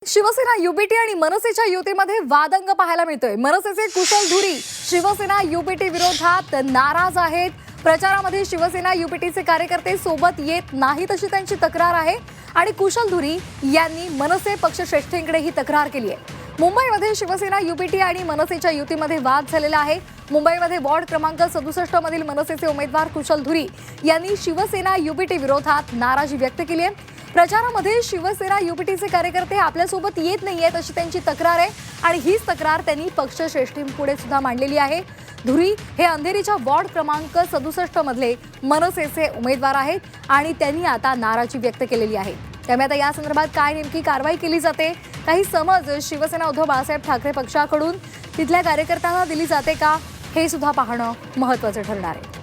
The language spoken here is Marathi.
शिवसेना युबीटी आणि मनसेच्या युतीमध्ये वादंग पाहायला मिळतोय। मनसेचे कुशल धुरी शिवसेना युबीटी विरोधात नाराज आहेत। प्रचारामध्ये शिवसेना युबीटीचे कार्यकर्ते सोबत येत नाहीत अशी त्यांची तक्रार आहे आणि कुशल धुरी यांनी मनसे पक्षश्रेष्ठींकडे ही तक्रार केली आहे। मुंबईमध्ये शिवसेना युबीटी आणि मनसेच्या युतीमध्ये वाद झालेला आहे। मुंबईमध्ये वॉर्ड क्रमांक 67 मधील मनसेचे उमेदवार कुशल धुरी यांनी शिवसेना युबीटी विरोधात नाराजी व्यक्त केली आहे। प्रचारामध्ये शिवसेना युबीटीचे कार्यकर्ते आपल्यासोबत येत नाहीयेत अशी त्यांची तक्रार आहे आणि हीच तक्रार त्यांनी पक्षश्रेष्ठींपुढे सुद्धा मांडलेली आहे। धुरी हे अंधेरीच्या वॉर्ड क्रमांक 67 मधले मनसेचे उमेदवार आहेत आणि त्यांनी आता नाराजी व्यक्त केलेली आहे। त्यामुळे आता या संदर्भात काय नेमकी कारवाई केली जाते, काही समज शिवसेना उद्धव बाळासाहेब ठाकरे पक्षाकडून तिथल्या कार्यकर्त्यांना दिली जाते का, हे सुद्धा पाहणं महत्त्वाचं ठरणार आहे।